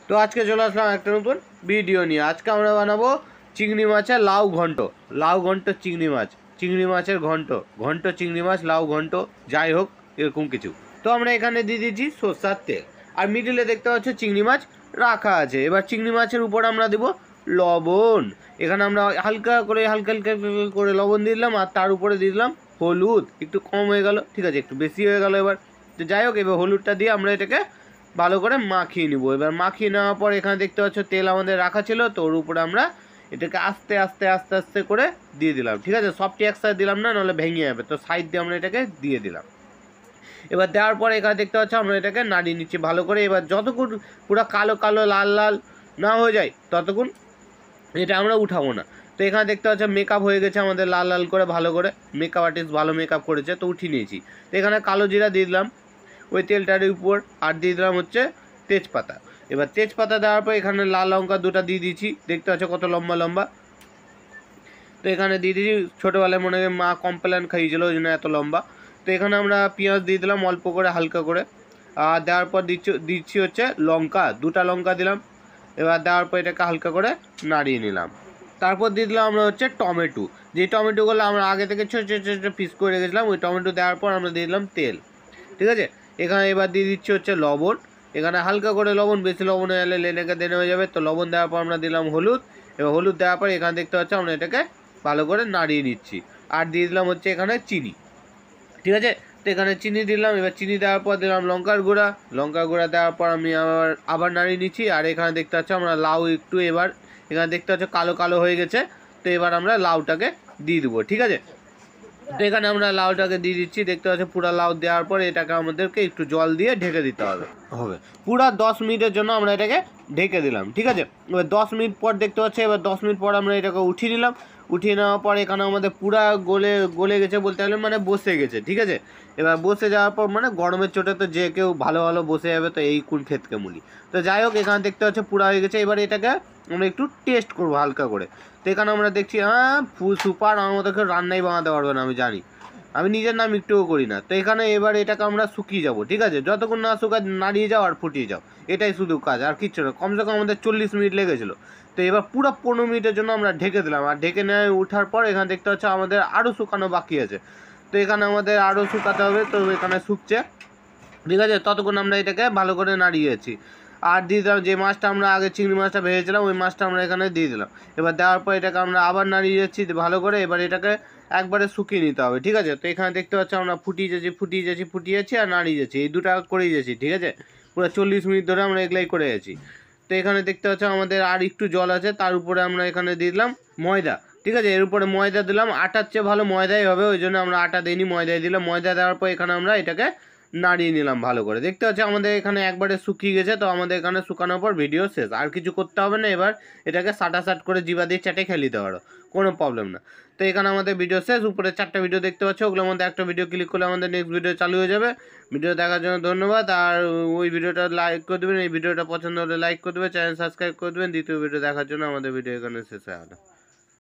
তো আজকে চলে আসলাম একটা নতুন ভিডিও নিয়ে। আজকে আমরা বানাবো চিংড়ি মাছের লাউ ঘন্ট। লাউ ঘন্ট চিংড়ি মাছ, চিংড়ি মাছের ঘন্ট, ঘন্ট চিংড়ি মাছ, লাউ ঘন্ট, যাই হোক এরকম কিছু। তো আমরা এখানে দিয়ে দিচ্ছি সরষার তেল, আর মিডিলে দেখতে পাচ্ছ চিংড়ি মাছ রাখা আছে। এবার চিংড়ি মাছের উপর আমরা দেবো লবণ। এখানে আমরা হালকা করে হালকা হালকা করে লবণ দিয়ে দিলাম, আর তার উপরে দিয়ে দিলাম হলুদ। একটু কম হয়ে গেল, ঠিক আছে, একটু বেশি হয়ে গেল। এবার তো যাই হোক, এবার হলুদটা দিয়ে আমরা এটাকে ভালো করে মাখিয়ে নিব। এবার মাখিয়ে নেওয়ার পর এখানে দেখতে পাচ্ছ তেল আমাদের রাখা ছিল, তো ওর উপরে আমরা এটাকে আস্তে আস্তে আস্তে আস্তে করে দিয়ে দিলাম, ঠিক আছে। সবটি একসাথে দিলাম না, নাহলে ভেঙে যাবে। তো সাইড দিয়ে আমরা এটাকে দিয়ে দিলাম। এবার দেওয়ার পর এখানে দেখতে পাচ্ছ আমরা এটাকে নাড়িয়ে নিচ্ছি ভালো করে। এবার যতক্ষণ পুরো কালো কালো লাল লাল না হয়ে যায় ততক্ষণ এটা আমরা উঠাবো না। তো এখানে দেখতে পাচ্ছ মেকআপ হয়ে গেছে আমাদের লাল লাল করে, ভালো করে মেকআপ আর্টিস্ট ভালো মেকআপ করেছে, তো উঠিয়ে নিয়েছি। তো এখানে কালো জিরা দিয়ে দিলাম ওই তেলটার উপর, আর দিয়ে দিলাম হচ্ছে তেজপাতা। এবার তেজপাতা দেওয়ার পর এখানে লাল লঙ্কা দুটো দিয়ে দিচ্ছি, দেখতে পাচ্ছ কত লম্বা লম্বা। তো এখানে দিয়ে দিচ্ছি, ছোটোবেলায় মনে হয় মা কমপ্লেন খাইয়েছিল ওই জন্য এত লম্বা। তো এখানে আমরা পেঁয়াজ দিয়ে দিলাম অল্প করে হালকা করে, আর দেওয়ার পর দিচ্ছি হচ্ছে লঙ্কা, দুটা লঙ্কা দিলাম। এবার দেওয়ার পর এটাকে হালকা করে নাড়িয়ে নিলাম। তারপর দিয়ে দিলাম আমরা হচ্ছে টমেটো, যে টমেটোগুলো আমরা আগে থেকে ছোটো ছোটো ছোটো পিস করে রেখেছিলাম। ওই টমেটো দেওয়ার পর আমরা দিয়ে দিলাম তেল, ঠিক আছে। এখানে এবার দিয়ে দিচ্ছি হচ্ছে লবণ। এখানে হালকা করে লবণ, বেশি লবণ হয়ে গেলে লেনেকে দেনে হয়ে যাবে। তো লবণ দেওয়ার পর আমরা দিলাম হলুদ। এবার হলুদ দেওয়ার পর এখানে দেখতে পাচ্ছি আমরা এটাকে ভালো করে নাড়িয়ে নিচ্ছি। আর দিয়ে দিলাম হচ্ছে এখানে চিনি, ঠিক আছে। তো এখানে চিনি দিলাম। এবার চিনি দেওয়ার পর দিলাম লঙ্কার গুঁড়া। লঙ্কার গুঁড়া দেওয়ার পর আমি আবার নাড়িয়ে নিচ্ছি। আর এখানে দেখতে পাচ্ছি আমরা লাউ একটু, এবার এখানে দেখতে পাচ্ছি কালো কালো হয়ে গেছে। তো এবার আমরা লাউটাকে দিয়ে দেবো, ঠিক আছে। তো এখানে আমরা লাউটাকে দিয়ে দিচ্ছি, দেখতে পাচ্ছি পুরো লাউ দেওয়ার পর এটাকে আমাদেরকে একটু জল দিয়ে ঢেকে দিতে হবে পুরো 10 মিনিটের জন্য আমরা এটাকে ঢেকে দিলাম, ঠিক আছে। এবার 10 মিনিট পর দেখতে পাচ্ছি, এবার 10 মিনিট পর আমরা এটাকে উঠিয়ে নিলাম। উঠিয়ে নেওয়ার পর এখানে আমাদের পুরা গলে গেছে বলতে গেলে, মানে বসে গেছে, ঠিক আছে। এবার বসে যাওয়ার পর মানে গরমের চোটে তো যে কেউ ভালো ভালো বসে যাবে, তো এই কোন ক্ষেতকে মুলি। তো যাই হোক, এখানে দেখতে পাচ্ছি পুরা হয়ে গেছে। এবার এটাকে আমরা একটু টেস্ট করবো হালকা করে। তো এখানে আমরা দেখছি হ্যাঁ ফুল সুপার, আমার মতো কেউ রান্নাই বানাতে পারবে না, আমি জানি, আমি নিজের নাম একটুও করি না। তো এখানে এবার এটাকে আমরা শুকিয়ে যাবো, ঠিক আছে। যতক্ষণ না শুকায় নাড়িয়ে যাও আর ফুটিয়ে যাও, এটাই শুধু কাজ, আর কিচ্ছু না। কমসে কম আমাদের 40 মিনিট লেগেছিলো। তো এবার পুরো 15 মিনিটের জন্য আমরা ঢেকে দিলাম। আর ঢেকে নিয়ে ওঠার পর এখানে দেখতে হচ্ছে আমাদের আরও শুকানো বাকি আছে। তো এখানে আমাদের আরও শুকাতে হবে। তো এখানে শুকছে, ঠিক আছে। ততক্ষণ আমরা এটাকে ভালো করে নাড়িয়েছি। আর দিয়ে দিলাম যে মাছটা আমরা আগে চিংড়ি মাছটা ভেজেছিলাম, ওই মাছটা আমরা এখানে দিয়ে দিলাম। এবার দেওয়ার পর এটাকে আমরা আবার নাড়িয়ে যাচ্ছি ভালো করে। এবার এটাকে একবারে শুকিয়ে নিতে হবে, ঠিক আছে। তো এখানে দেখতে পাচ্ছি আমরা ফুটিয়ে যাচ্ছি আর নাড়িয়ে যাচ্ছি, এই দুটা করেই যাচ্ছি, ঠিক আছে। পুরো 40 মিনিট ধরে আমরা এগুলাই করে যাচ্ছি। তো এখানে দেখতে পাচ্ছি আমাদের আর একটু জল আছে, তার উপরে আমরা এখানে দিয়ে দিলাম ময়দা, ঠিক আছে। এর উপরে ময়দা দিলাম, আটার চেয়ে ভালো ময়দাই হবে, ওই জন্য আমরা আটা দিইনি, ময়দাই দিলাম। ময়দা দেওয়ার পর এখানে আমরা এটাকে নাড়িয়ে নিলাম ভালো করে। দেখতে পাচ্ছি আমাদের এখানে একবারে শুকিয়ে গেছে। তো আমাদের এখানে শুকানোর পর ভিডিও শেষ, আর কিছু করতে হবে না। এবার এটাকে সাট করে জিবা দিয়ে চাটে খেয়ে নিতে পারো, কোনো প্রবলেম না। তো এখানে আমাদের ভিডিও শেষ। উপরে 4টা ভিডিও দেখতে পাচ্ছ, ওগুলোর মধ্যে একটা ভিডিও ক্লিক করলে আমাদের নেক্সট ভিডিও চালু হয়ে যাবে। ভিডিও দেখার জন্য ধন্যবাদ। আর ওই ভিডিওটা লাইক করে দেবেন, এই ভিডিওটা পছন্দ হলে লাইক করে দেবেন, চ্যানেল সাবস্ক্রাইব করে দেবেন। দ্বিতীয় ভিডিও দেখার জন্য আমাদের ভিডিও এখানে শেষ হয়ে গেল।